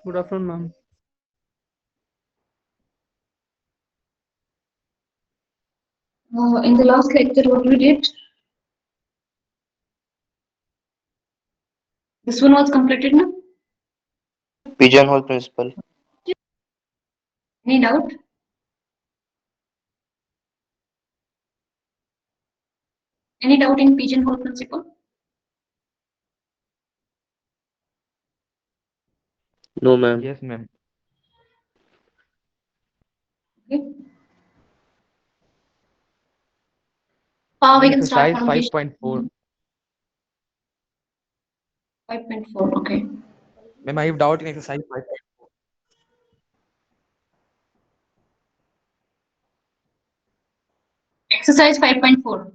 Good afternoon, ma'am. In the last lecture, what we did, this one was completed now. Pigeonhole principle. Any doubt? Any doubt in pigeonhole principle? No, ma'am. Yes, ma'am. Okay. We Ma'am, can start exercise from page 5.4. 5.4. Okay. Ma'am, I have doubt in exercise 5.4. Exercise 5.4.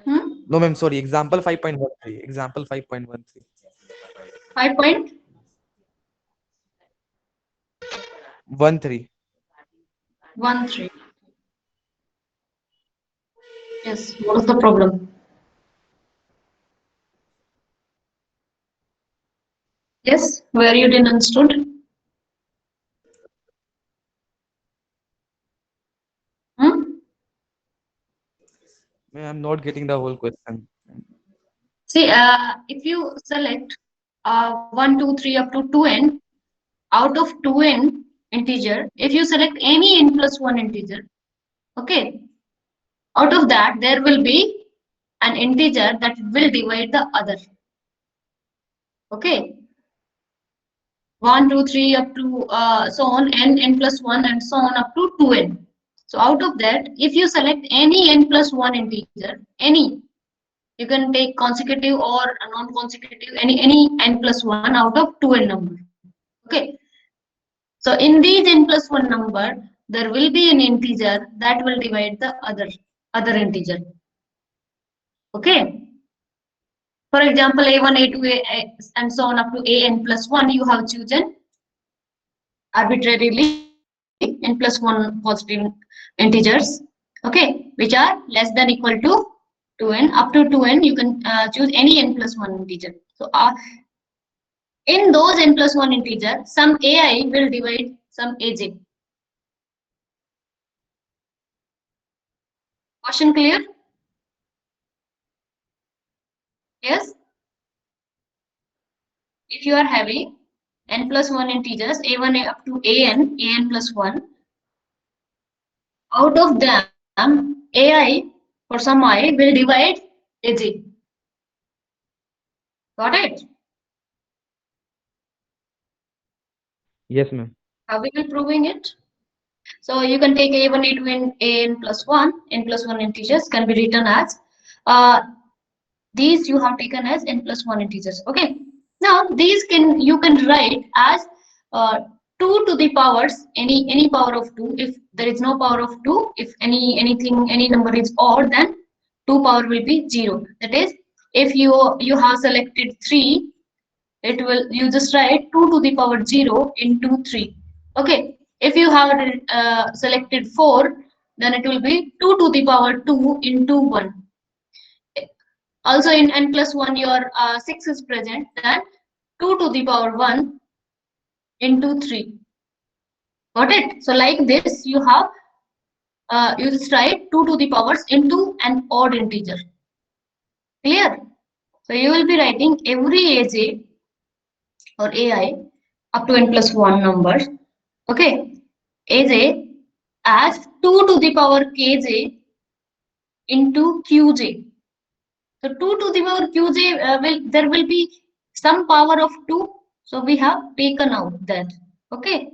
Hmm? No, ma'am, sorry. Example 5.13. Example 5.13. 5.13. 13. Yes. What is the problem? Yes. Where you didn't understood? Hmm? Ma'am, I'm not getting the whole question. See, if you select 1, 2, 3 up to 2n, out of 2n integer, if you select any n plus 1 integer, okay, out of that there will be an integer that will divide the other. Okay, 1, 2, 3 up to so on n plus 1 and so on up to 2n. So out of that, if you select any n plus 1 integer, any, you can take consecutive or non-consecutive, any n plus 1 out of 2n number. Okay, so in these n plus 1 number, there will be an integer that will divide the other integer. Okay. For example, a1, a2, and so on up to an plus 1, you have chosen arbitrarily n plus 1 positive integers, okay, which are less than equal to 2n. Up to 2n, you can choose any n plus 1 integer. So in those n plus 1 integer, some ai will divide some aj. Question clear? Yes. If you are having n plus 1 integers, a1 up to an plus 1, out of them, ai for some I will divide aj. Got it? Yes, ma'am. How we will proving it? So you can take a1, a2, and an plus 1. N plus 1 integers can be written as uh, these you have taken as n plus 1 integers. Okay. Now these you can write as 2 to the powers, any power of 2. If there is no power of 2, if any number is odd, then 2 power will be 0. That is, if you have selected 3, it will, you just write 2 to the power 0 into 3. Okay. If you have selected 4, then it will be 2 to the power 2 into 1. Also in n plus 1, your 6 is present, then 2 to the power 1 into 3. Got it? So like this, you have, you just write 2 to the powers into an odd integer. Clear? So you will be writing every aj or ai up to n plus 1 numbers. Okay. aj as 2 to the power kj into qj. So 2 to the power qj, there will be some power of 2. So we have taken out that. Okay.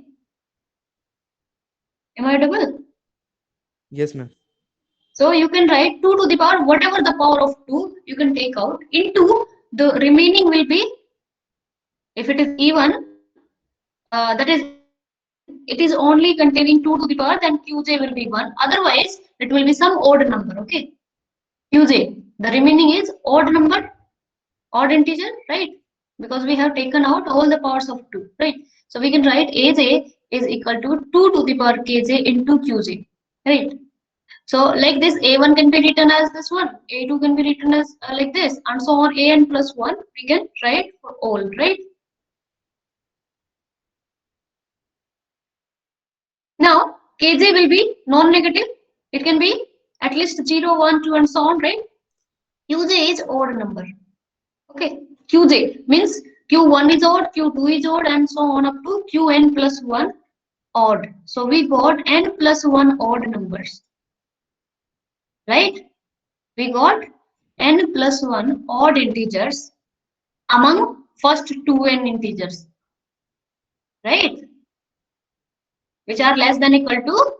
Am I double? Yes, ma'am. So you can write 2 to the power, whatever the power of 2, you can take out into the remaining will be, if it is even, that is, it is only containing 2 to the power, then qj will be 1. Otherwise, it will be some odd number. Okay. qj, the remaining is odd number, odd integer, right? Because we have taken out all the powers of 2, right? So we can write aj is equal to 2 to the power kj into qj, right? So like this, A1 can be written as this one, A2 can be written as like this, and so on. An plus 1 we can write for all, right? Now Kj will be non-negative. It can be at least 0, 1, 2, and so on, right? Qj is odd number. Okay, Qj means Q1 is odd, Q2 is odd, and so on up to Qn plus 1 odd. So we got n plus 1 odd numbers, right? We got n plus 1 odd integers among first two n integers, right? Which are less than equal to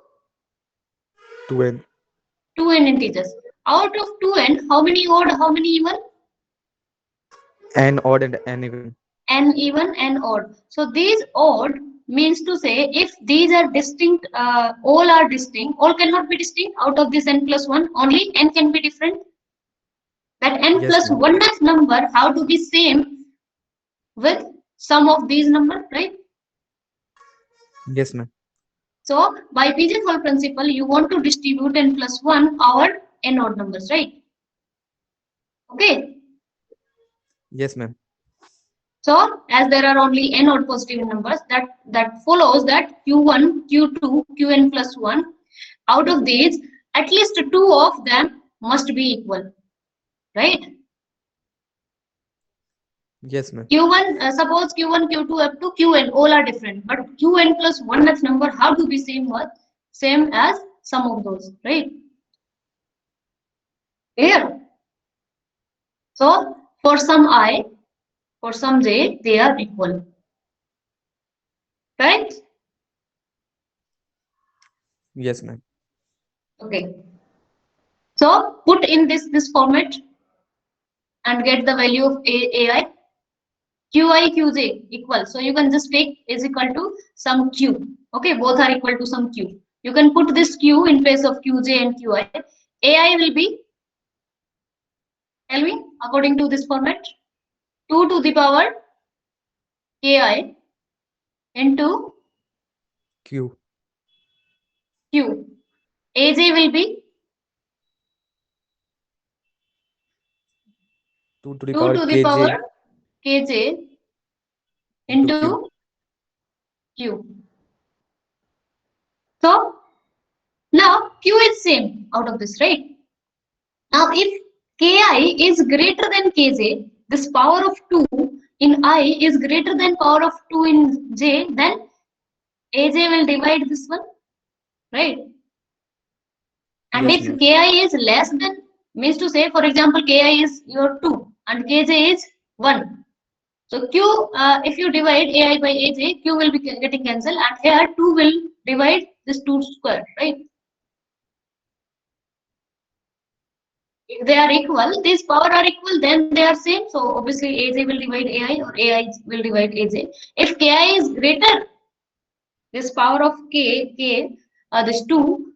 2n. 2n integers. Out of 2n, how many odd, how many even? N odd and n even. N even, n odd. So these odd means to say if these are distinct, all are distinct, all cannot be distinct out of this n plus 1, only n can be different. That n Yes, plus ma'am. 1th number have to be same with some of these numbers, right? Yes, ma'am. So by Pigeonhole principle, you want to distribute n plus 1 over n odd numbers, right? Okay. Yes, ma'am. So as there are only n odd positive numbers, that follows that Q1, Q2, Qn plus 1, out of these, at least two of them must be equal, right? Yes, ma'am. Q1, suppose Q1, Q2 up to Qn, all are different, but Qn plus 1th number have to be same as some of those, right? Clear? So for some I, for some j, they are equal, right? Yes, ma'am. Okay. So put in this format and get the value of ai. Qi, Qj equal. So you can just take is equal to some Q. Okay, both are equal to some Q. You can put this Q in place of Qj and Qi. Ai will be, tell me, according to this format, 2 to the power Ki into Q. Q. Aj will be 2 to the 2 power to the kj power Kj into Q. into Q. So now Q is same out of this, right? Now if Ki is greater than Kj, this power of 2 in I is greater than power of 2 in J, then Aj will divide this one, right? And Yes, if ma'am. Ki is less than, means to say, for example, Ki is your 2 and Kj is 1. So Q, if you divide Ai by Aj, Q will be getting cancelled, and here 2 will divide this 2 square, right? If they are equal, these power are equal, then they are same. So obviously Aj will divide Ai or Ai will divide Aj. If Ki is greater, this power of this 2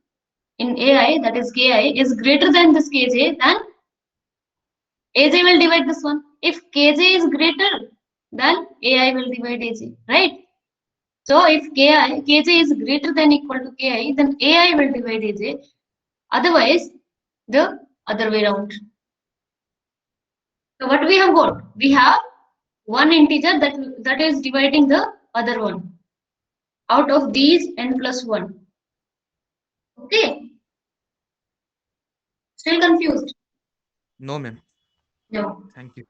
in Ai, that is Ki, is greater than this Kj, then Aj will divide this one. If Kj is greater, then Ai will divide Aj, right? So if Kj is greater than equal to Ki, then Ai will divide Aj. Otherwise, the other way around. So what we have got? We have one integer that is dividing the other one out of these n plus 1. Okay. Still confused? No, ma'am. No. Thank you.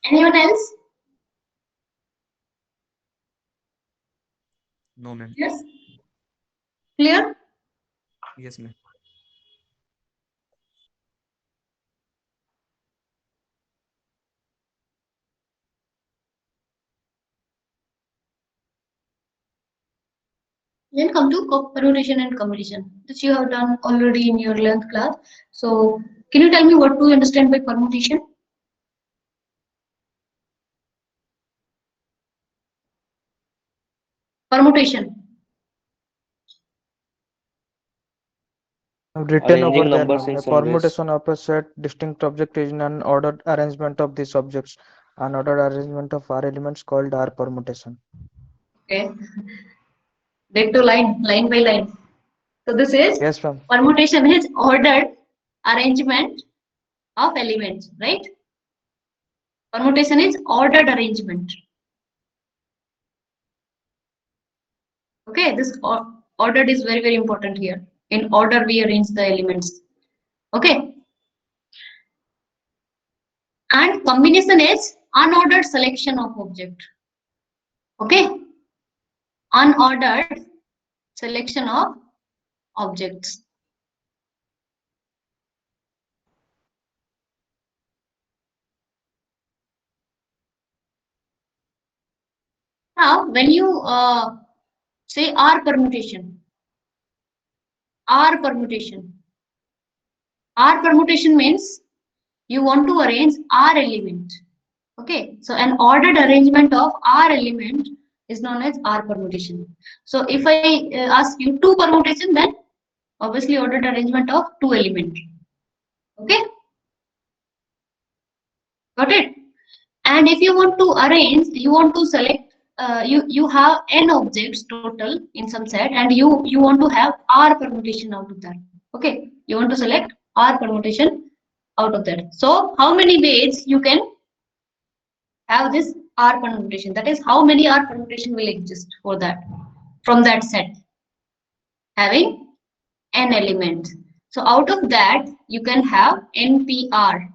Anyone else? No, ma'am. Yes. Clear? Yes, ma'am. Then come to permutation and combination, which you have done already in your 11th class. So can you tell me what do you understand by permutation? Permutation. Written over Arranging there, numbers ma'am. in A some ways. permutation of a set distinct object is an ordered arrangement of these objects. An ordered arrangement of R elements called R permutation. Okay. Back to line by line. So this is Yes, ma'am. permutation is ordered arrangement of elements, right? Permutation is ordered arrangement. Okay, this ordered is very, very important here. In order we arrange the elements. Okay. And combination is unordered selection of object. Okay. Unordered selection of objects. Now, when you say R permutation, R permutation means you want to arrange R element. Okay, so an ordered arrangement of R element is known as R permutation. So if I ask you two permutation, then obviously ordered arrangement of two element. Okay, got it? And if you want to arrange, you want to select, you have n objects total in some set, and you want to have R permutation out of that. Okay, you want to select R permutation out of that. So how many ways you can have this R permutation? That is, how many R permutation will exist for that from that set having n elements. So out of that you can have NPR.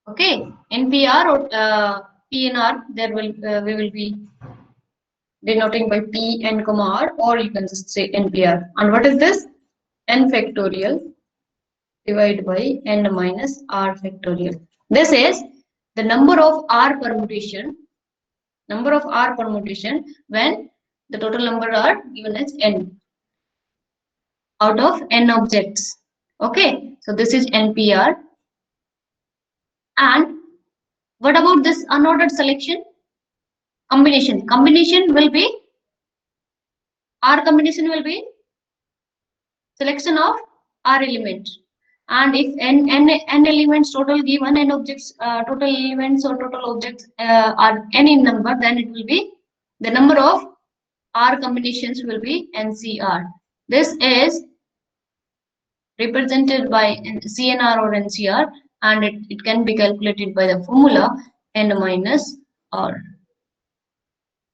Okay, NPR or PNR, there will we will be denoting by P and comma R, or you can just say NPR. And what is this? N factorial divided by n minus R factorial. This is the number of R permutation when the total number are given as n out of n objects. Okay, so this is NPR. And what about this unordered selection? Combination. Combination will be, R combination will be selection of R elements. And if n elements total given, n objects, total elements or total objects are n in number, then it will be the number of R combinations will be NCR. This is represented by CNR or NCR, and it can be calculated by the formula n minus R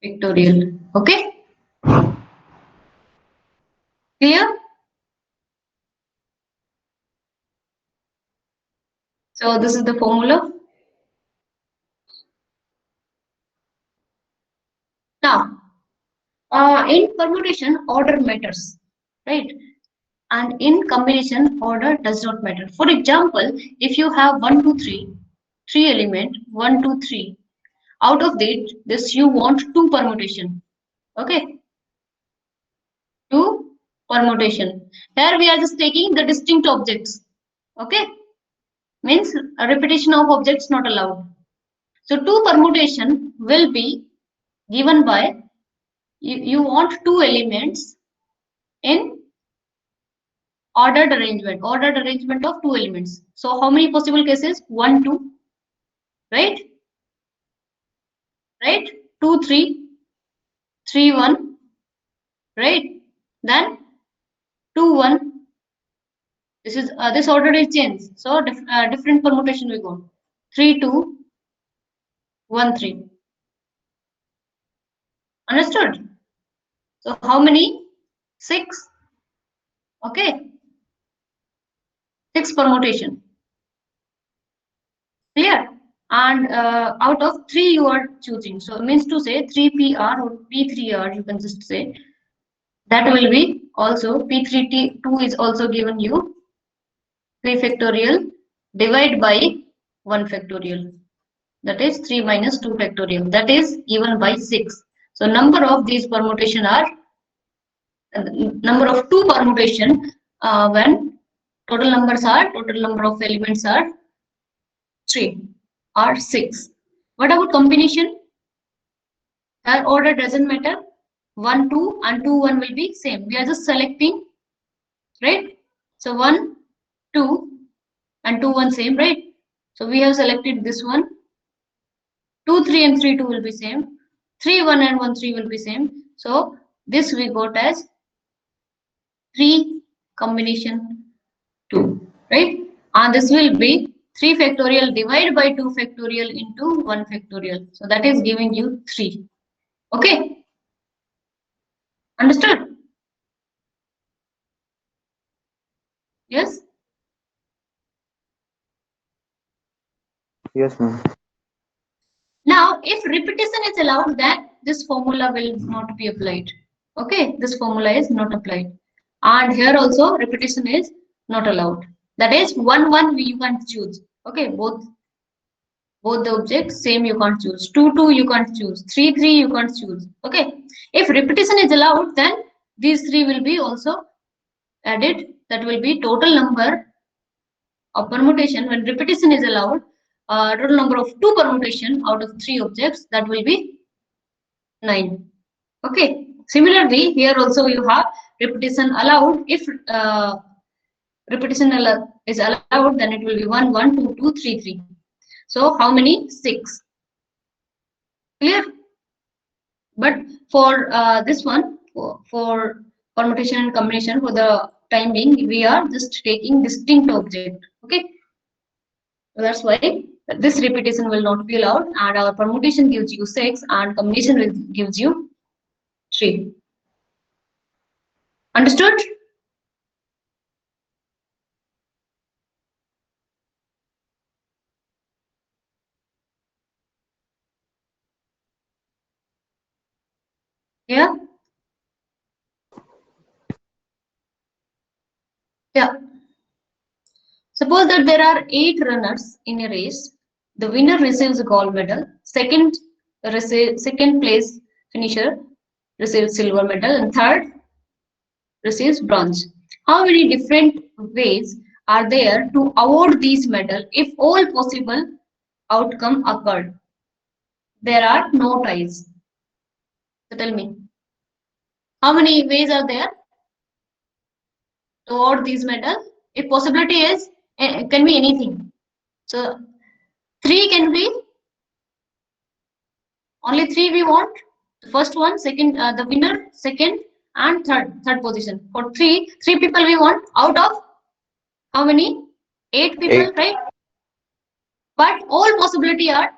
factorial. Okay, clear? So this is the formula. Now, in permutation, order matters, right? And in combination, order does not matter. For example, if you have 1, 2, 3, 3 element, 1, 2, 3, out of this you want 2 permutation. Okay, 2 permutation. Here we are just taking the distinct objects. Okay, means a repetition of objects not allowed. So 2 permutation will be given by, you want 2 elements in ordered arrangement of 2 elements. So how many possible cases? 1, 2, right? 2, 3, 3, 1, right? Then 2, 1. This is this order is changed. So different permutation we go. 3, 2, 1, 3. Understood? So how many? 6. Okay. 6 permutation. Clear? And out of 3 you are choosing. So it means to say 3PR or P3R, you can just say. That will be also P3T2 is also given you 3 factorial divide by 1 factorial. That is 3 minus 2 factorial. That is given by 6. So number of these permutation are number of 2 permutation when total number of elements are 3 or 6. What about combination? Our order doesn't matter. 1, 2 and 2, 1 will be same. We are just selecting, right? So 1, 2 and 2, 1 same, right? So we have selected this one. 2, 3 and 3, 2 will be same. 3, 1 and 1, 3 will be same. So this we got as 3 combination 2, right? And this will be 3 factorial divided by 2 factorial into 1 factorial. So that is giving you 3. Okay? Understood? Yes? Yes, ma'am. Now, if repetition is allowed, then this formula will not be applied. Okay, this formula is not applied. And here also repetition is not allowed. That is 1 1 you can't choose. Okay, both the objects same you can't choose. 2 2 you can't choose. 3 3 you can't choose. Okay, if repetition is allowed, then these 3 will be also added. That will be total number of permutation. When repetition is allowed, total number of 2 permutation out of 3 objects, that will be 9. Okay. Similarly, here also you have repetition allowed. If repetition is allowed, then it will be 1 1 2 2 3 3. So how many? 6. Clear? But for this one, for permutation and combination, for the time being, we are just taking distinct object. Okay. So that's why this repetition will not be allowed, and our permutation gives you 6 and combination gives you 3. Understood? Yeah. Yeah. Suppose that there are 8 runners in a race. The winner receives a gold medal. Second place finisher receives silver medal, and third receives bronze. How many different ways are there to award these medals if all possible outcome occurred? There are no ties. So tell me, how many ways are there to award these medals? If possibility is, can be anything. So 3 can be, only 3 we want. The first one, second, the winner, second, and third position. For three people we want out of how many? 8 people, 8. right? But all possibility are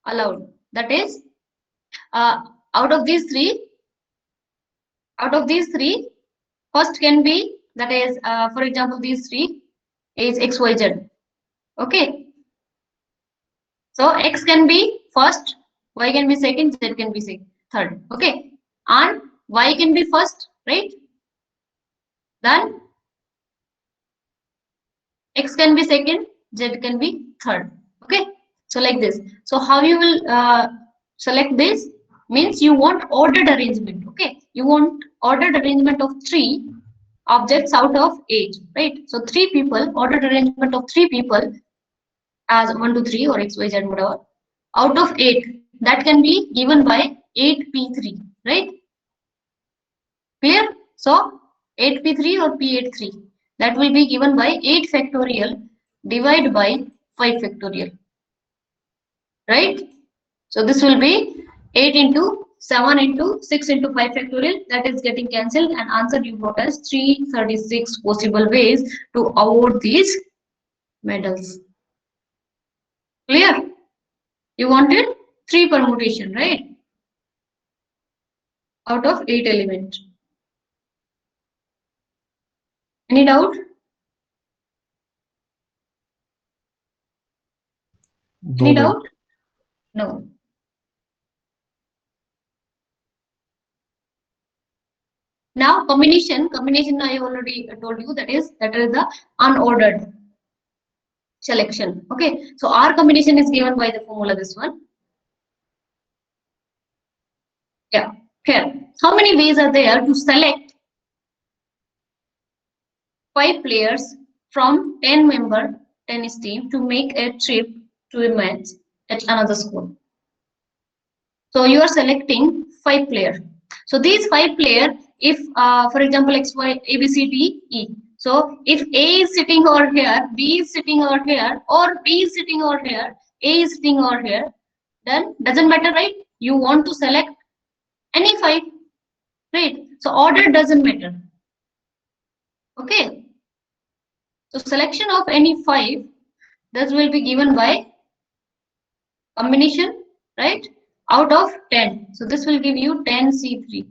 allowed. That is, out of these three, first can be, that is, for example, these 3 is X, Y, Z. Okay. So X can be first, Y can be second, Z can be third. Okay. And Y can be first, right? Then X can be second, Z can be third. Okay. So like this. So how you will select this? Means you want ordered arrangement. Okay. You want ordered arrangement of 3 objects out of 8, right? So 3 people, ordered arrangement of 3 people as 1 2 3 or X Y Z whatever out of 8, that can be given by 8p3, right? Clear? So 8p3 or p83, that will be given by 8 factorial divided by 5 factorial, right? So this will be 8 into 7 into 6 into 5 factorial, that is getting cancelled, and answer you got as 336 possible ways to award these medals. Clear? You wanted 3 permutation, right? Out of 8 elements. Any doubt? Any doubt? No. Now combination I already told you, that is the unordered selection. Okay, so our combination is given by the formula, this one. Yeah, here. How many ways are there to select 5 players from 10-member tennis team to make a trip to a match at another school? So you are selecting 5 players. So these 5 players, if for example X, Y, A, B, C, D, E. So if A is sitting over here, B is sitting over here, or B is sitting over here, A is sitting over here, then doesn't matter, right? You want to select any 5, right? So order doesn't matter. Okay. So selection of any 5, this will be given by combination, right? Out of 10. So this will give you 10C3.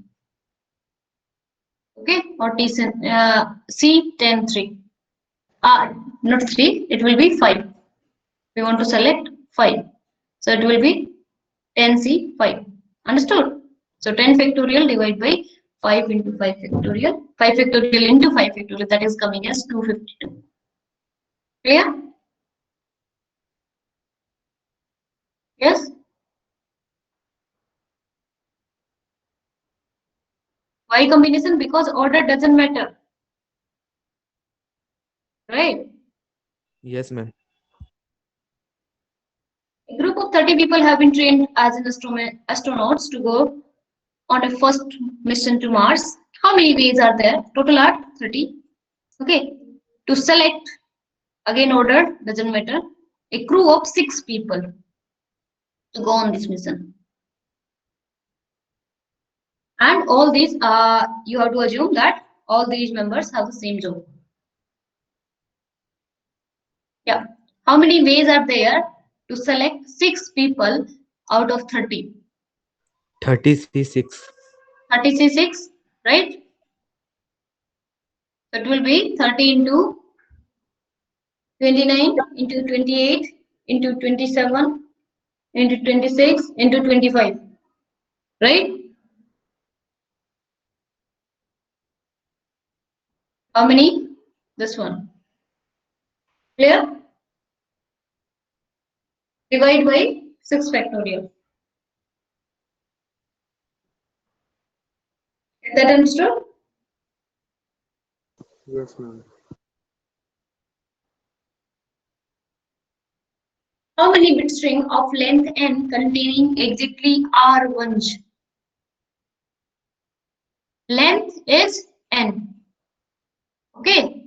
Okay, or C103. Not 3, it will be 5. We want to select 5. So it will be 10C5. Understood? So 10 factorial divided by 5 into 5 factorial. 5 factorial into 5 factorial, that is coming as 252. Clear? Yes? Why combination? Because order doesn't matter. Right? Yes, ma'am. A group of 30 people have been trained as an astronauts to go on a first mission to Mars. How many ways are there? Total are 30. Okay. To select, again order doesn't matter, a crew of 6 people to go on this mission. And all these, you have to assume that all these members have the same job. Yeah. How many ways are there to select 6 people out of 30? 36. 36, right? So it will be 30 into 29 into 28 into 27 into 26 into 25, right? How many? This one. Clear? Divide by 6 factorial. Is that understood? Yes, ma'am. How many bit string of length n containing exactly r1? Length is n. Okay.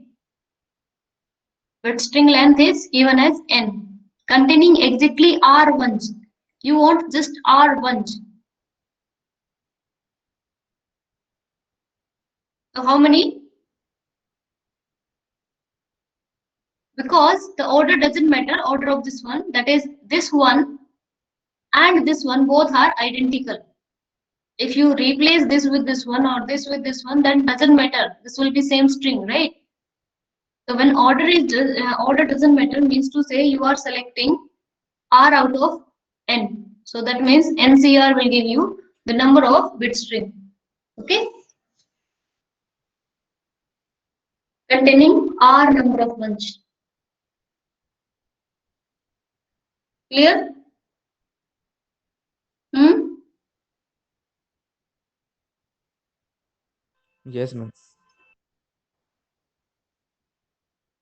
Bit string length is given as n. Containing exactly r1. You want just r1. So how many? Because the order doesn't matter, order of this one, that is this one and this one both are identical. If you replace this with this one or this with this one, then doesn't matter, this will be same string, right? So when order doesn't matter means to say you are selecting r out of n. So that means NCR will give you the number of bit string. Okay, containing r number of ones. Clear? Yes, ma'am.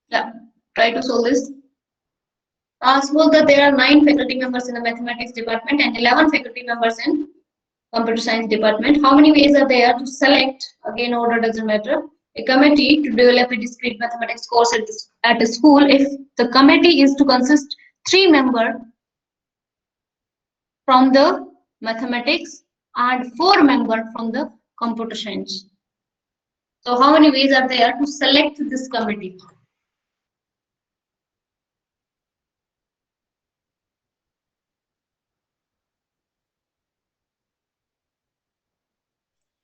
Yeah, try to solve this. Suppose that there are 9 faculty members in the mathematics department and 11 faculty members in computer science department. How many ways are there to select? Again, order doesn't matter. A committee to develop a discrete mathematics course at a school. If the committee is to consist 3 members from the mathematics and 4 members from the computer science. So how many ways are there to select this committee?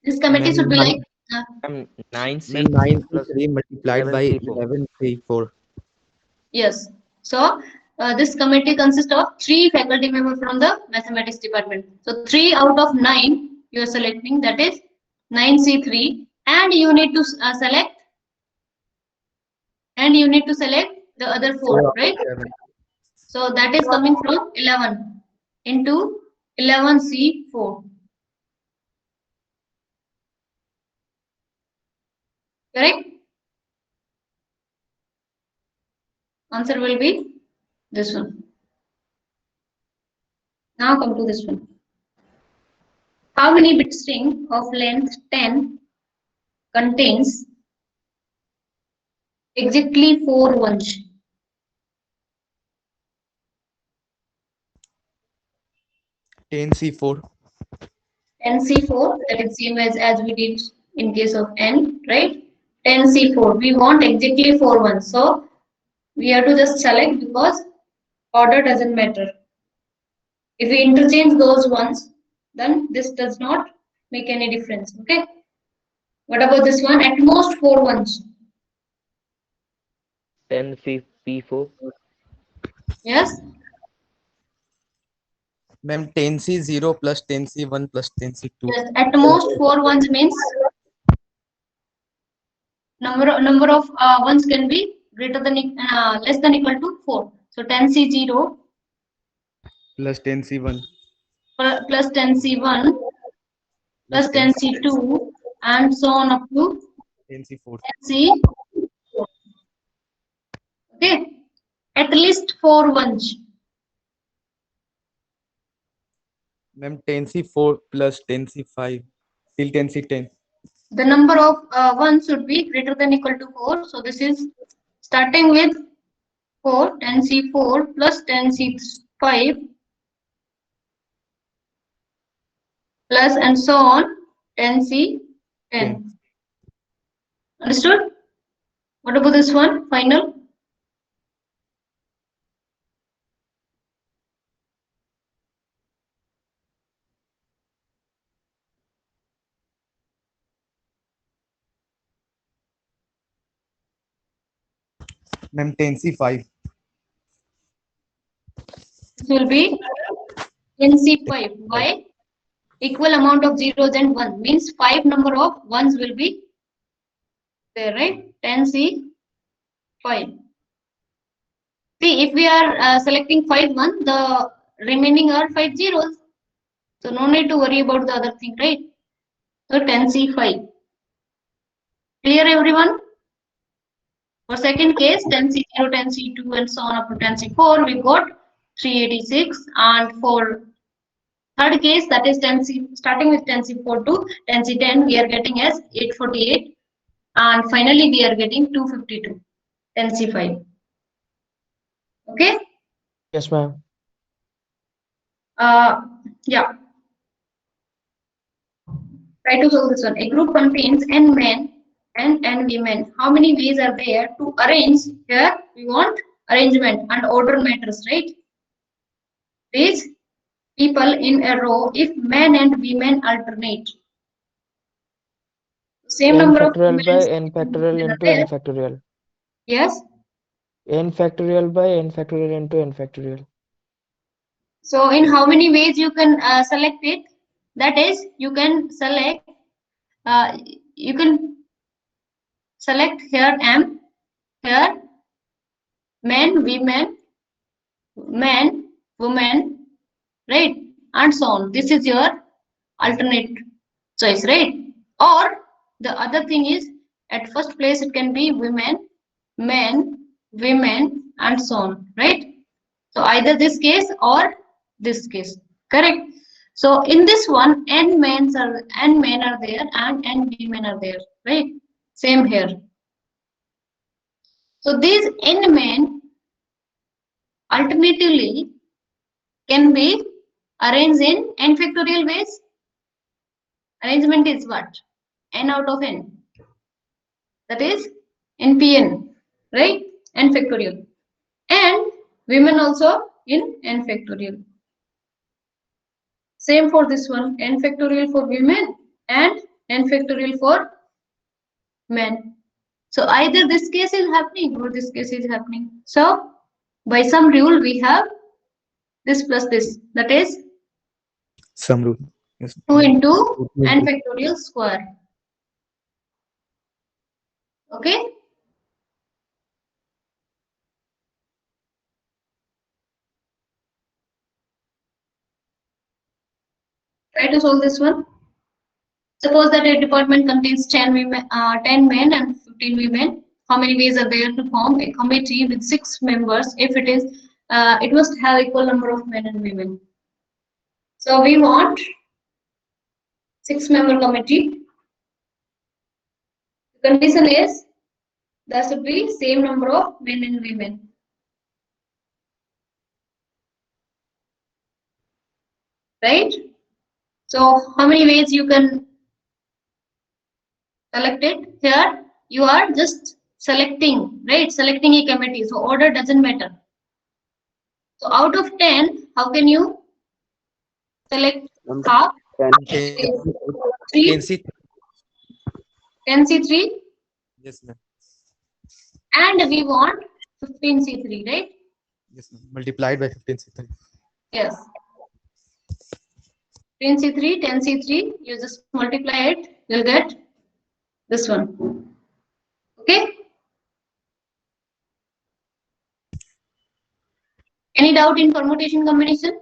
This committee should be like 9C Ma'am, 9 plus 3 multiplied by 11C4. 11 3 4. yes. So this committee consists of 3 faculty members from the mathematics department. So 3 out of 9 you are selecting, that is 9C3, and you need to select the other 4, right? 7. So that is coming from 11 into 11C4. Correct? Answer will be this one. Now come to this one. How many bit string of length 10 contains exactly 4 ones? 10 C4. 10C4, that is same as we did in case of n, right? 10C4. We want exactly 4 ones. So we have to just select because order doesn't matter. If we interchange those ones, then this does not make any difference. Okay. What about this one? At most 4 ones. 10 P4. Yes. Ma'am, 10C0 plus 10C1 plus 10C2. Yes. At most 4 ones means number of ones can be greater than less than equal to 4. So 10C0 Plus 10C1 plus 10C1 plus 10C2 and so on up to 10C4. 10C4. Okay. At least 4 ones. Ma'am, 10C4 plus 10C5 till 10C10. The number of ones should be greater than equal to 4. So this is starting with 4, 10C4 plus 10C5 plus and so on 10C10. Understood? What about this one? Final? Ma'am, 10C5. This will be 10C5. Why? Equal amount of zeros and 1 means 5 number of ones will be there, right? 10C5. See, if we are selecting 5 1, the remaining are 5 zeros. So no need to worry about the other thing, right? So 10C5. Clear everyone? For second case, 10C0, 10C2 and so on up to 10C4, we got 386. And for third case, that is 10C, starting with 10C4 to 10C10, we are getting as 848. And finally, we are getting 252, 10C5. Okay? Yes, ma'am. Yeah. Try to solve this one. A group contains n men and n women. How many ways are there to arrange? Here we want arrangement and order matters, right? These people in a row if men and women alternate. Same N number of factorial by women n factorial are into there. n factorial. Yes. N factorial by n factorial into n factorial. So in how many ways you can select it? That is, you can select. You can select here m, here men, women, men, women, right, and so on. This is your alternate choice, right? Or the other thing is, at first place it can be women, men, women, and so on, right? So either this case or this case, correct? So in this one, n men are there and n women are there, right? Same here. So these n men alternatively can be arranged in n factorial ways. Arrangement is what? N out of n. That is npn, right? N factorial. And women also in n factorial. Same for this one, n factorial for women and n factorial for men. So either this case is happening or this case is happening. So by some rule we have this plus this, that is Some rule. Yes. 2 into n factorial square. Okay. Try to solve this one. Suppose that a department contains 10 women, 10 men and 15 women. How many ways are there to form a committee with 6 members? If it is, it must have equal number of men and women. So we want 6-member committee. The condition is there should be same number of men and women. Right? So how many ways you can select it? Here you are just selecting, right? Selecting a committee. So order doesn't matter. So out of 10, how can you select half? 10. Okay, 3, 10C. 10C3, Yes, ma'am. and we want 15C3, right? Yes, ma'am. Multiplied by 15C3. Yes. 15C3, 10C3, you just multiply it, you'll get this one. Okay? Any doubt in permutation combination?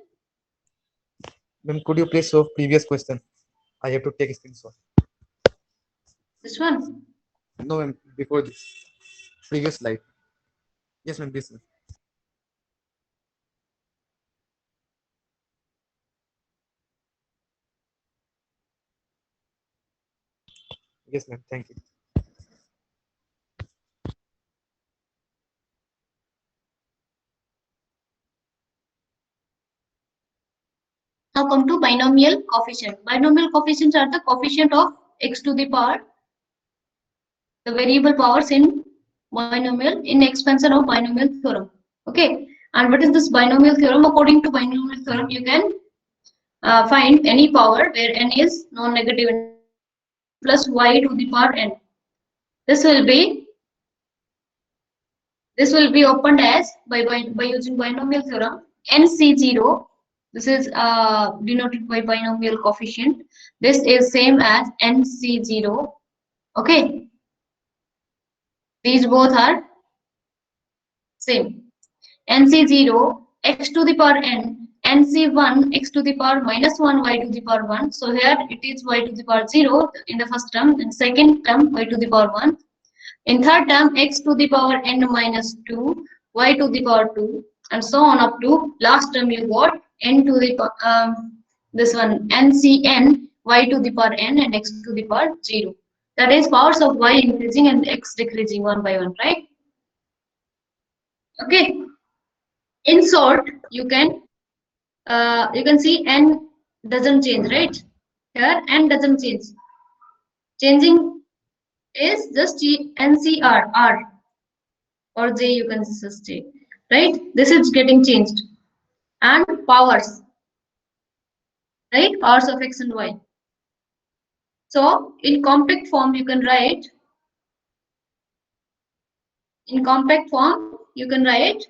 Ma'am, could you please show previous question? I have to take a screenshot. This one. No, ma'am. Before this, previous slide. Yes, ma'am. This, ma'am. Yes, ma'am. Thank you. Now come to binomial coefficient. Binomial coefficients are the coefficient of x to the power, the variable powers in binomial in expansion of binomial theorem. Okay. And what is this binomial theorem? According to binomial theorem, you can find any power where n is non-negative plus y to the power n. This will be opened as by using binomial theorem nc0. This is denoted by binomial coefficient. This is same as nc0. Okay, these both are same. nc0 x to the power n, nc1 x to the power minus 1 y to the power 1. So here it is y to the power 0 in the first term, and second term y to the power 1. In third term, x to the power n minus 2, y to the power 2, and so on up to last term you got n to the this one ncn, y to the power n, and x to the power 0. That is powers of y increasing and x decreasing one by one, right? Okay. In short, you can see n doesn't change, right? Here n doesn't change. Changing is just ncr r or j, you can just say, right? This is getting changed. And powers, right? Powers of x and y. So in compact form you can write, you can write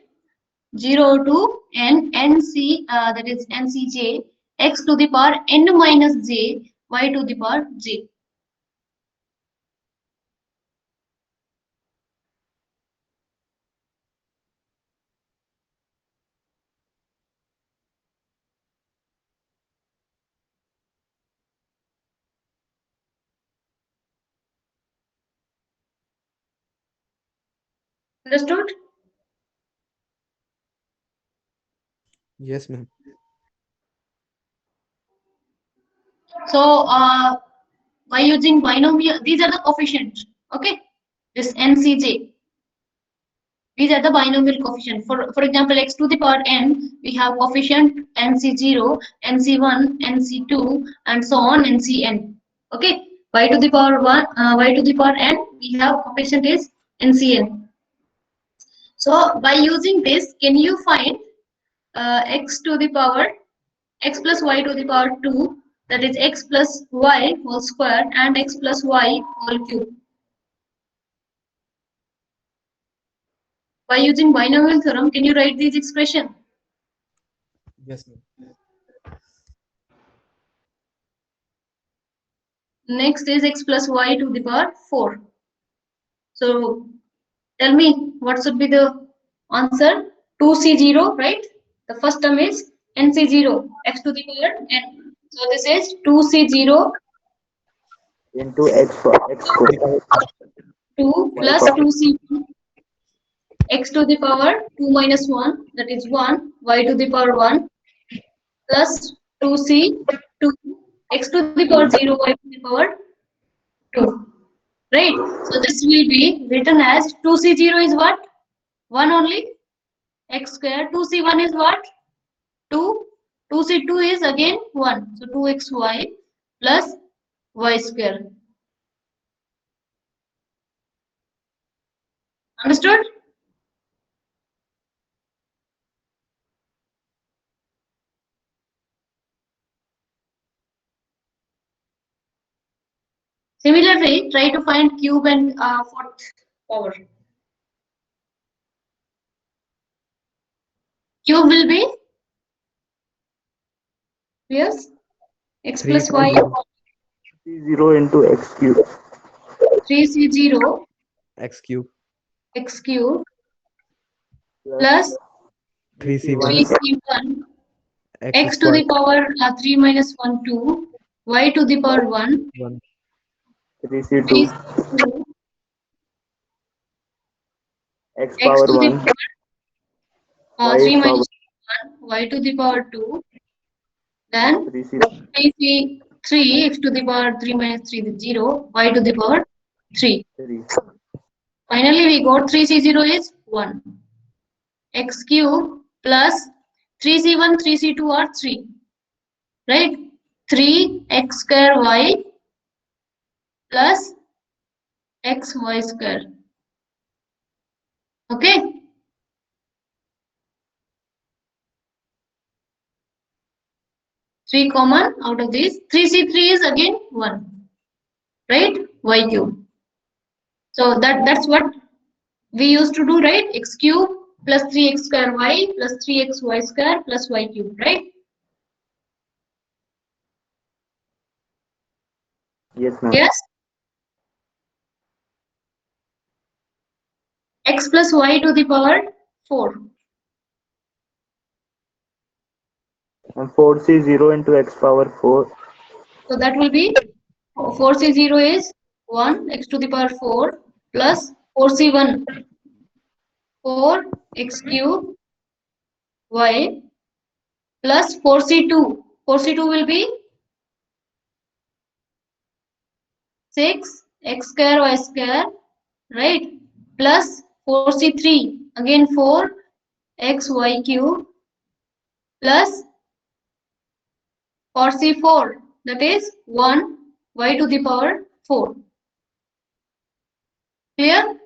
0 to n nc, that is ncj, x to the power n minus j, y to the power j. Understood? Yes, ma'am. So by using binomial, these are the coefficients. Okay, this ncj, these are the binomial coefficient. For example, x to the power n, we have coefficient nc0, nc1, nc2, and so on ncn. Okay, y to the power 1, y to the power n, we have coefficient is ncn. So by using this, can you find x to the power x plus y to the power 2, that is x plus y whole square, and x plus y whole cube? By using binomial theorem, can you write these expression? Yes, ma'am. Next is x plus y to the power 4. So tell me what should be the answer? 2c0, right? The first term is nc0, x to the power n. So this is 2c0 Into x square 2 y plus power 2c1, x to the power 2 minus 1, that is 1, y to the power 1, plus 2c2, x to the power 0, y to the power 2. Right? So this will be written as 2c0 is what? 1 only, x square. 2c1 is what? 2, 2c2 is again 1. So 2xy plus y square. Understood? Similarly, try to find cube and fourth power. Cube will be, yes, x Three plus y, zero. C0 into x cube 3c0 X cube. x cube plus plus 3c1 3c1 x x to the squared. power 3 minus 1, 2, y to the power 1, 1. 3c2 3c2 x x power to the 1 power y 3 power minus 1, y to the power 2, then 3c 3c3 x to the power 3 minus 3 is 0, y to the power 3. 3 Finally, we got 3c0 is 1. X cube plus 3c1, 3c2 are 3. Right? 3x square y plus xy square. Okay? Three common out of these. 3c3 is again 1. Right? Y cube. So that's what we used to do, right? X cube plus 3x square y plus 3xy square plus y cube, right? yes ma'am Yes? X plus y to the power 4. and 4c0 into x power 4 So that will be 4c0 is 1 x to the power 4 plus 4c1 4x cube y plus 4c2. 4c2 will be 6 x square y square, right? Plus 4c3 again 4 x y cube plus 4c4, that is 1 y to the power 4. Clear?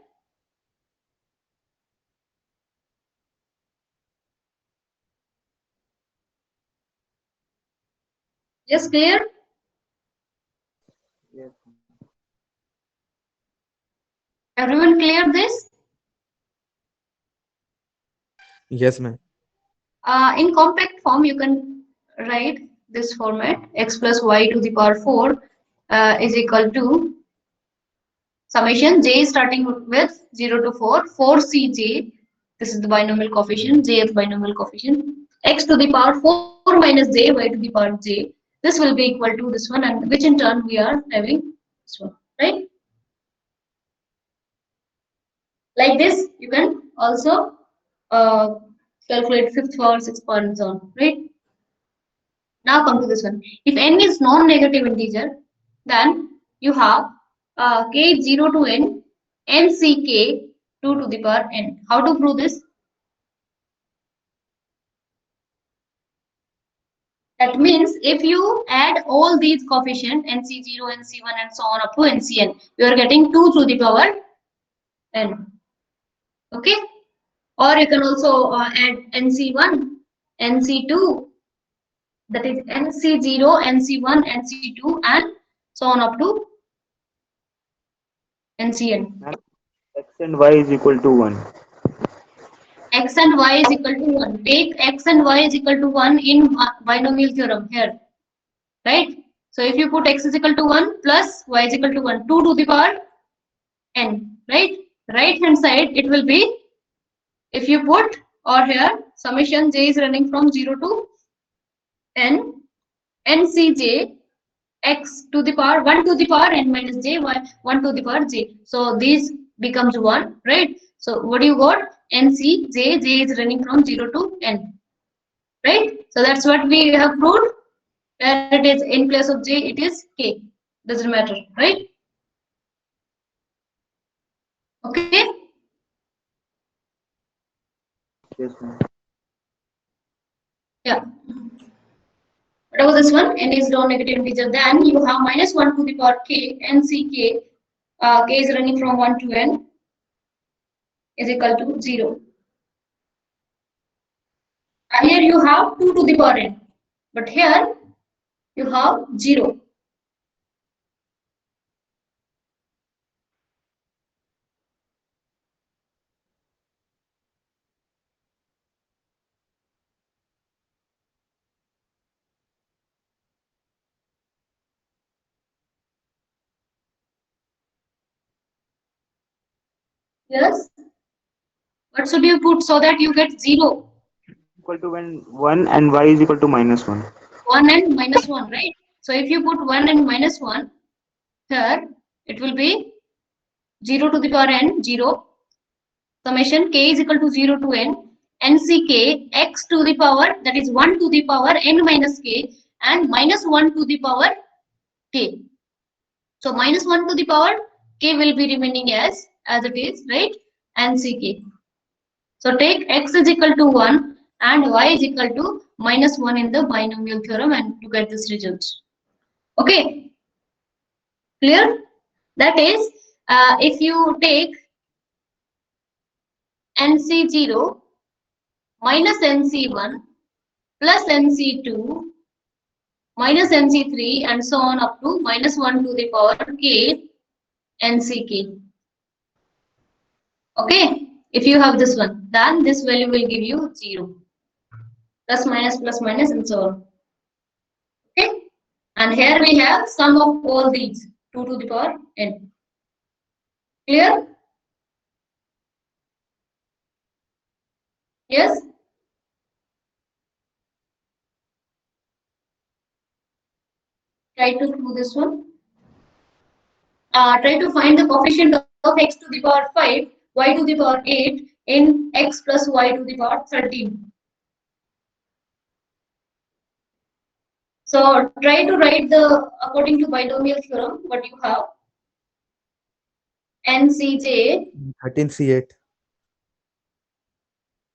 Yes, clear? yes Everyone clear this? Yes, ma'am. In compact form, you can write this format: x plus y to the power 4 is equal to summation j starting with 0 to 4, 4cj. This is the binomial coefficient, jth binomial coefficient. X to the power 4 minus j, y to the power j. This will be equal to this one, and which in turn we are having this one, right? Like this, you can also uh, calculate fifth power, sixth power, and so on, right? Now come to this one. If n is non-negative integer, then you have k 0 to n, n c k 2 to the power n. How to prove this? That means if you add all these coefficients nc0, nc1 and so on up to ncn, you are getting 2 to the power n. Okay? Or you can also add nc1, nc2, that is nc0, nc1, nc2 and so on up to ncn. ma'am x and y is equal to 1 X and y is equal to 1. Take x and y is equal to 1 in binomial theorem here, right? So if you put x is equal to 1 plus y is equal to 1, 2 to the power n, right? Right hand side it will be, if you put, or here summation j is running from 0 to n, ncj x to the power 1 to the power n minus j, y 1 to the power j. So this becomes 1, right? So what do you got? nc j is running from 0 to n, right? So that's what we have proved. Where it is in place of j, it is k. Doesn't matter, right? Okay. yes ma'am Yeah. whatever this one, n is non-negative integer, then you have minus 1 to the power k, n c k, k is running from 1 to n, is equal to 0. And here you have 2 to the power n, but here you have 0. Yes. What should you put so that you get 0? Equal to when 1 and y is equal to minus 1. 1 and minus 1, right? So if you put 1 and minus 1 here, it will be 0 to the power n, 0. Summation k is equal to 0 to n, nck x to the power, that is 1 to the power n minus k, and minus 1 to the power k. So minus 1 to the power k will be remaining as it is, right? nck. So take x is equal to 1 and y is equal to minus 1 in the binomial theorem and to get this result. Okay, clear? That is, if you take nc0 minus nc1 plus nc2 minus nc3 and so on up to minus 1 to the power k nck. Okay, if you have this one, then this value will give you 0. Plus minus and so on. Okay, and here we have sum of all these 2 to the power n. Clear? Yes? Try to do this one. Try to find the coefficient of x to the power 5, y to the power 8 in x plus y to the power 13. So try to write the according to binomial theorem what you have. NCJ, 13C8.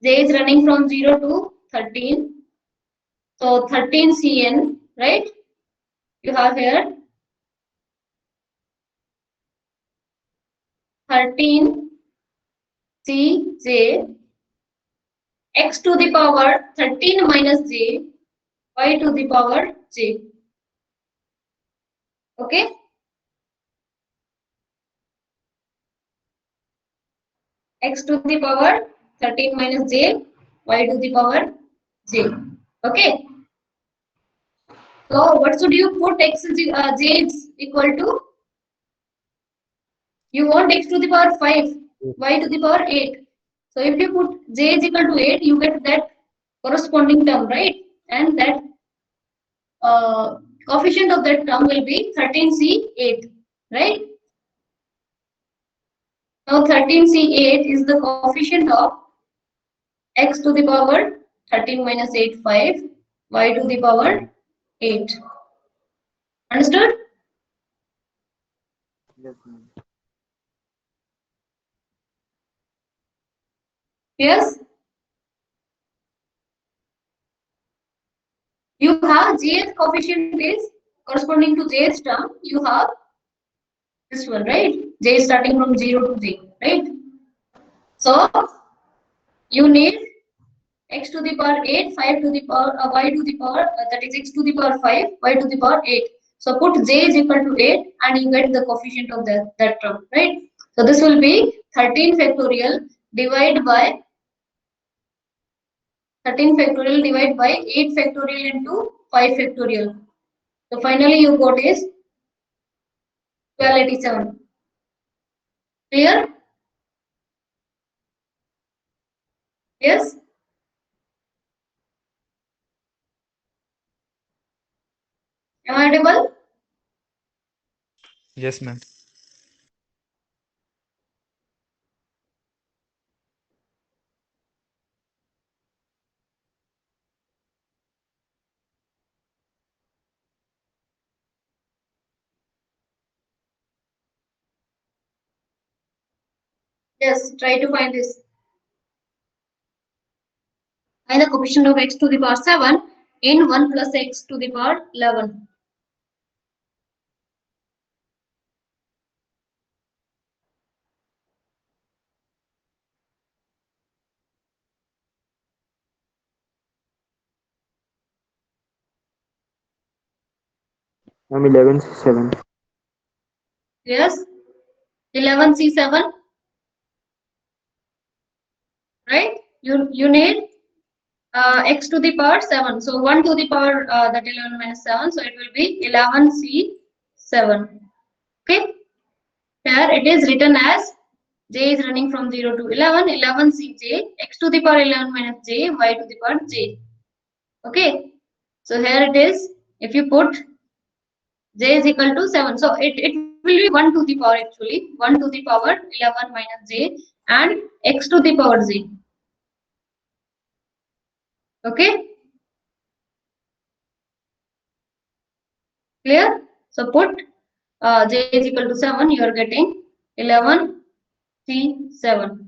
J is running from 0 to 13. So 13CN, right? You have here 13CJ, x to the power 13 minus j, y to the power j. Okay? X to the power 13 minus j, y to the power j. Okay? So what should you put x is, j is equal to? You want x to the power 5, y to the power 8. So if you put j is equal to 8, you get that corresponding term, right? And that coefficient of that term will be 13C8, right? Now 13C8 is the coefficient of x to the power 13 minus 8, 5, y to the power 8. Understood? Yes, ma'am. Yes? You have jth coefficient is corresponding to jth term. You have this one, right? J is starting from 0 to j, right? So you need x to the power 8, 5 to the power, y to the power, that is x to the power 5, y to the power 8. So put j is equal to 8 and you get the coefficient of that term, right? So this will be 13 factorial divided by 13 factorial divided by 8 factorial into 5 factorial. So finally you got is 1287. Clear? Yes? Am I audible? Yes, ma'am. Yes, try to find this. Find the coefficient of x to the power 7 in 1 plus x to the power 11. Ma'am, 11C7. Yes, 11C7, right? You need x to the power 7. So 1 to the power that 11 minus 7. So it will be 11C7. Okay. Here it is written as j is running from 0 to 11, 11Cj, x to the power 11 minus j, y to the power j. Okay. So here it is. If you put j is equal to 7. So it will be 1 to the power actually. 1 to the power 11 minus j and x to the power j. Okay. Clear? So put j is equal to 7. You are getting 11C7.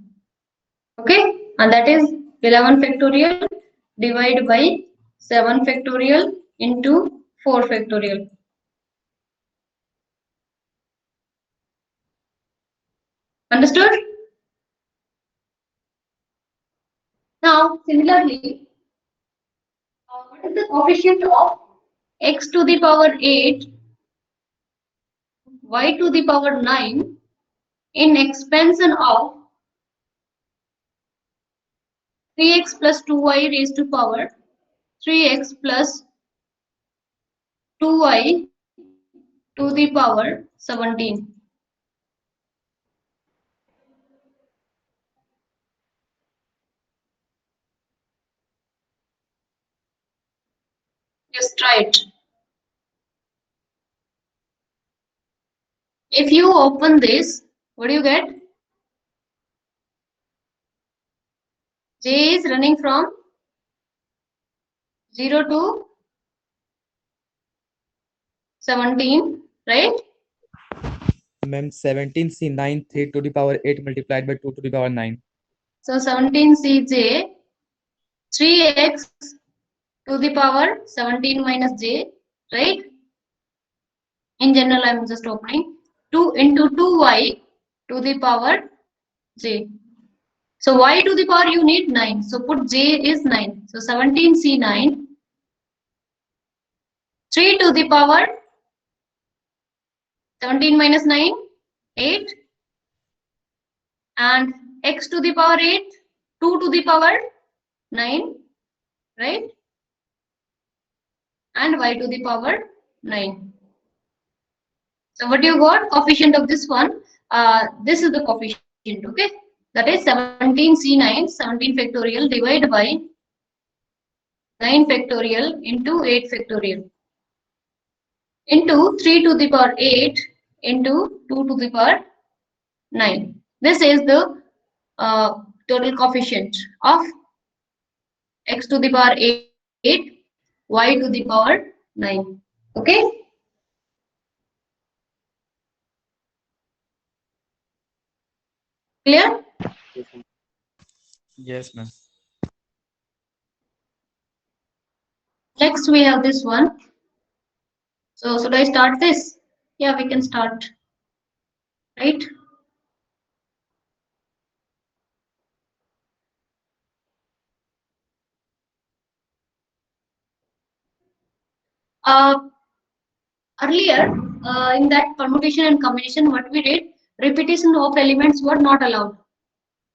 Okay. And that is 11 factorial divided by 7 factorial into 4 factorial. Understood? Now, similarly, what is the coefficient of x to the power 8, y to the power 9 in expansion of 3x plus 2y raised to power 3x plus 2y to the power 17. Just try it. If you open this, what do you get? J is running from 0 to 17, right? Ma'am, 17C9, 3 to the power 8 multiplied by 2 to the power 9. So 17Cj, 3x to the power 17 minus j, right? In general, I'm just opening 2 into 2y to the power j. So y to the power you need 9. So put j is 9. So 17C9, 3 to the power 17 minus 9, 8. And x to the power 8, 2 to the power 9, right? And y to the power 9. So what you got? Coefficient of this one. This is the coefficient, okay? That is 17C9, 17 factorial divided by 9 factorial into 8 factorial into 3 to the power 8 into 2 to the power 9. This is the total coefficient of x to the power 8, y to the power 9. Okay? Clear? Yes, ma'am. Next we have this one. So should I start this? Yeah, we can start. Right? Earlier, in that permutation and combination, what we did, repetition of elements were not allowed.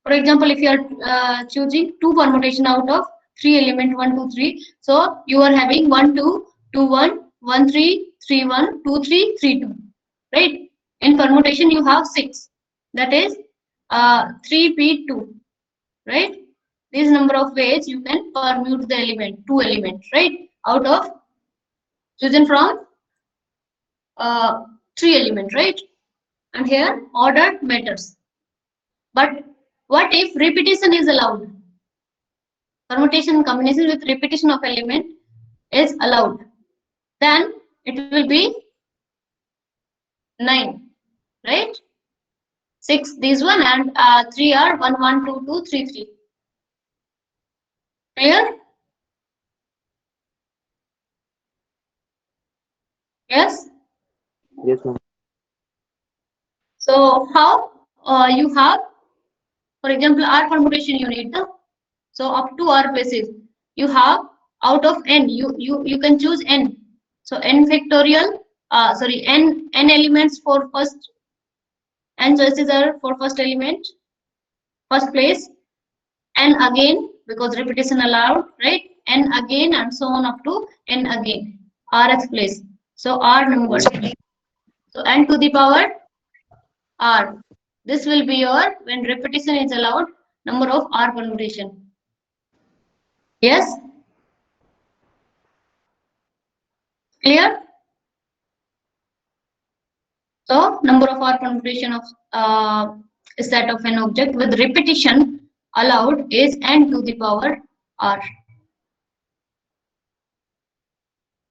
For example, if you are choosing 2 permutation out of 3 element 1, 2, 3, so you are having 1, 2, 2, 1, 1, 3, 3, 1, 2, 3, 3, 2. Right? In permutation, you have 6. That is 3p2. Right? This number of ways you can permute the element, 2 elements, right? Out of chosen from 3 elements, right? And here order matters. But what if repetition is allowed? Permutation combination with repetition of element is allowed. Then it will be 9, right? 6 this one and 3 are 1, 1, 2, 2, 3, 3. Clear? Yes. Yes, ma'am. So how you have, for example, R permutation you need the, so up to R places you have out of n you can choose n. So n factorial, sorry, n elements for first, n choices are for first element, first place, n again because repetition allowed, right? N again and so on up to n again, rth place. So R numbers. So n to the power R. This will be your, when repetition is allowed, number of R permutation. Yes? Clear? So number of R permutation of a set of an object with repetition allowed is n to the power R.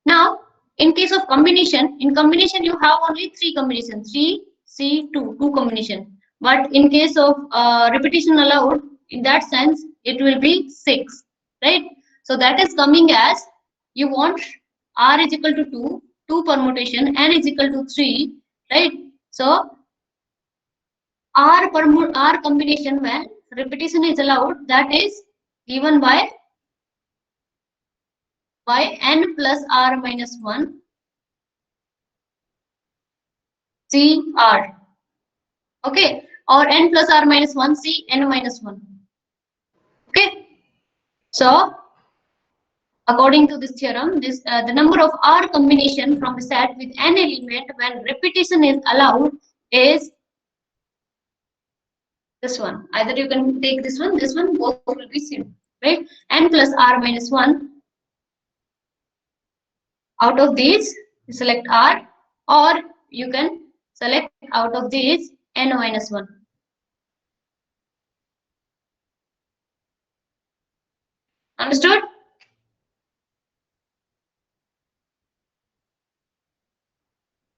Now, in case of combination, in combination you have only three combinations, 3, C, 2, two combination. But in case of repetition allowed, in that sense, it will be 6, right? So that is coming as, you want R is equal to 2, 2 permutation, N is equal to 3, right? So R combination when repetition is allowed, that is given by N plus R minus 1 CR. Okay, or n plus r minus 1 c n minus 1. Okay, so according to this theorem, this the number of R combination from a set with n element when repetition is allowed is this one. Either you can take this one, both will be same, right? N plus r minus 1. Out of these, you select R, or you can select out of these n minus 1. Understood?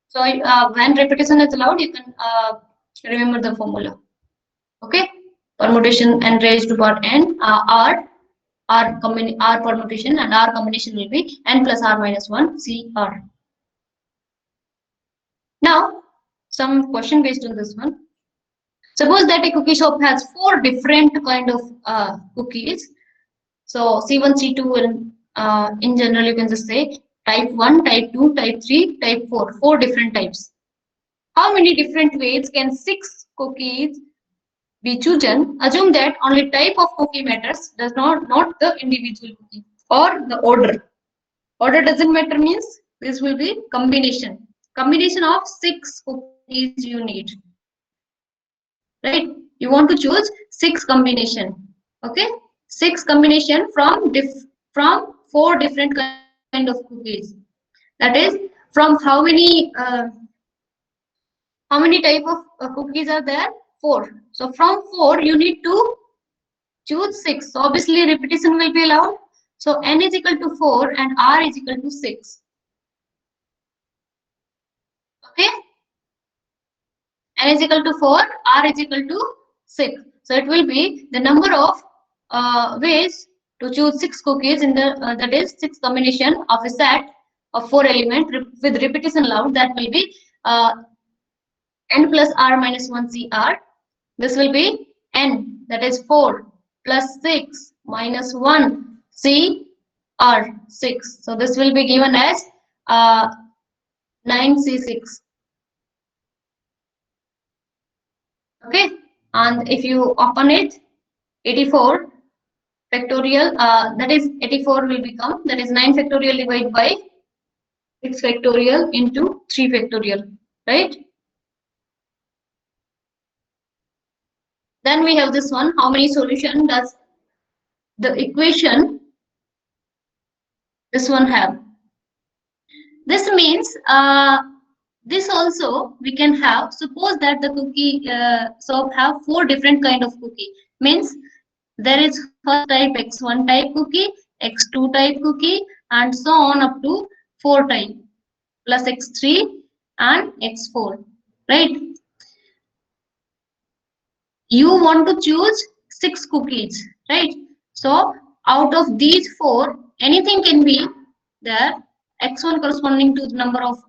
So when repetition is allowed, you can remember the formula. Okay, permutation n raised to power n, R permutation and R combination will be n plus r minus 1 CR. Now, some question based on this one. Suppose that a cookie shop has 4 different kind of cookies. So C1, C2, and in general you can just say type 1, type 2, type 3, type 4, 4 different types. How many different ways can 6 cookies be chosen? Assume that only type of cookie matters, does not the individual cookie or the order. Order doesn't matter means this will be combination. Combination of 6 cookies you need. Right? You want to choose 6 combination. Okay? 6 combination from 4 different kind of cookies. That is, from how many type of cookies are there? 4. So from 4 you need to choose 6. So obviously repetition will be allowed. So n is equal to 4 and r is equal to 6. Okay? N is equal to 4, r is equal to 6. So it will be the number of ways to choose 6 cookies in the that is 6 combination of a set of 4 element with repetition allowed. That will be n plus r minus 1 CR. This will be n, that is 4 plus 6 minus 1 CR 6. So this will be given as 9C6. Okay, and if you open it, 84 factorial, that is 84 will become, that is 9 factorial divided by 6 factorial into 3 factorial, right? Then we have this one, how many solution does the equation this one have? This means this also we can have, suppose that the cookie shop have 4 different kind of cookie, means there is first type x1 type cookie, x2 type cookie, and so on up to 4 type plus x3 and x4, right? You want to choose 6 cookies, right? So out of these 4, anything can be there. x1 corresponding to the number of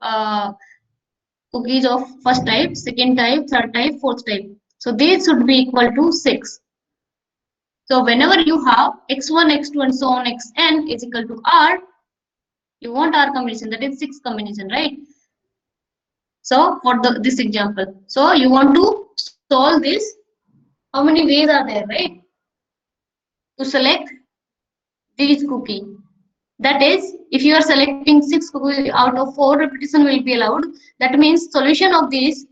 cookies of first type, second type, third type, fourth type. So these should be equal to 6. So whenever you have x1, x2 and so on xn is equal to r, you want r combination, that is 6 combination, right? So for this example, so you want to solve this. How many ways are there, right? To select these cookie. That is, if you are selecting 6 cookies out of 4, repetition will be allowed. That means solution of these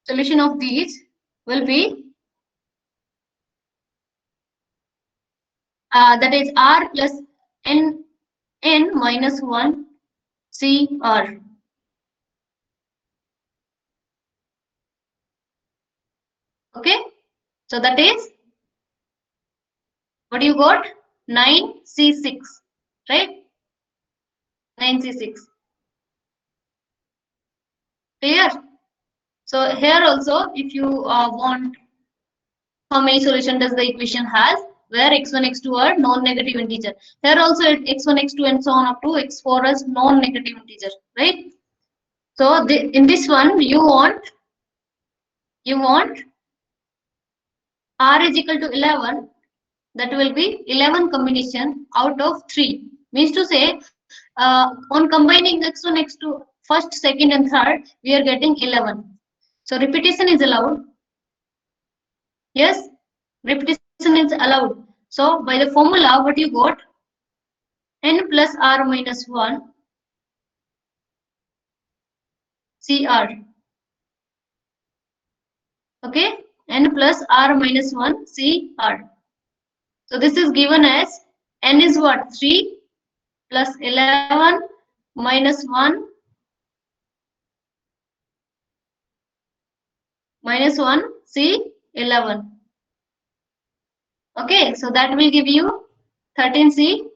solution of these will be that is r plus n minus 1 c r. Okay, so that is what you got, 9c6, right? 9c6. Clear? So here also, if you want how many solution does the equation has, where x1, x2 are non-negative integer. Here also x1, x2 and so on up to x4 is non-negative integer, right? So in this one you want r is equal to 11. That will be 11 combination out of 3. Means to say, on combining x1, x2, first, second and third, we are getting 11. So repetition is allowed. Yes, repetition is allowed. So by the formula, what you got? N plus r minus 1 CR. Okay, N plus r minus 1 CR. So this is given as N is what? 3 plus 11 minus 1 C11. Okay, so that will give you 13C11.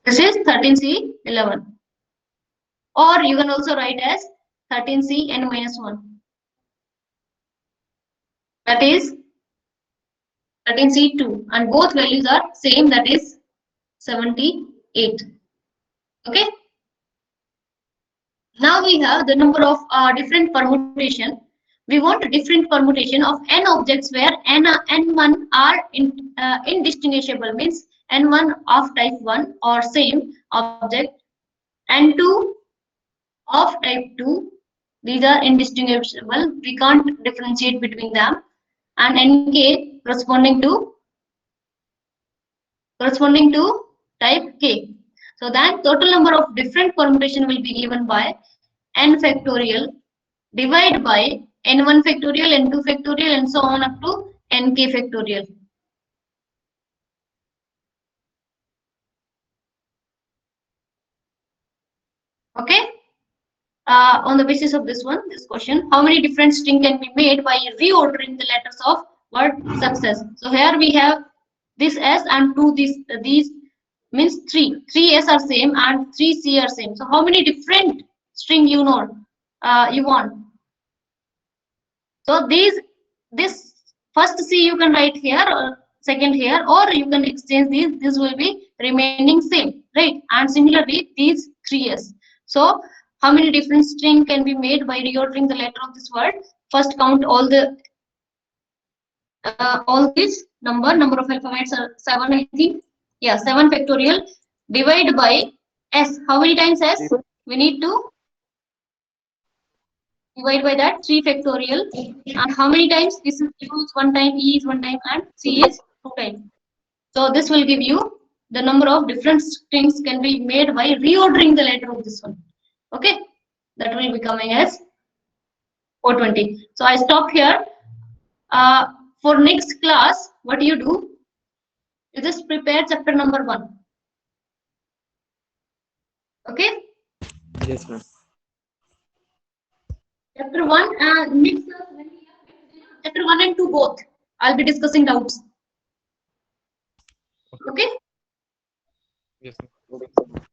This is 13C11. Or you can also write as 13Cn minus 1. That is 13C2. And both values are same, that is 78. Okay. Now we have the number of different permutation. We want a different permutation of n objects where n1 are indistinguishable, means n1 of type 1 or same object, n2 of type 2, these are indistinguishable, we can't differentiate between them, and nk corresponding to type k. So then total number of different permutation will be given by n factorial divide by n1 factorial, n2 factorial and so on up to nk factorial. Okay. On the basis of this question, how many different string can be made by reordering the letters of word success? So here we have this S and two these means three S are same and three C are same. So how many different string you want? So this first C you can write here or second here, or you can exchange these. This will be remaining same, right? And similarly these 3S. So how many different string can be made by reordering the letter of this word? First count all this number of alphabets are 7, I think. Yeah, 7 factorial divide by S. How many times S? We need to divide by that 3 factorial. And how many times? This is U is 1 time, E is 1 time, and C is 2 times. So this will give you the number of different strings can be made by reordering the letter of this one. Okay, that will be coming as 420. So I stop here. For next class, what you do? You just prepare chapter number 1. Okay. Yes, ma'am. Chapter 1. Next class, when we have chapter 1 and 2 both, I'll be discussing doubts. Okay. Yes, ma'am.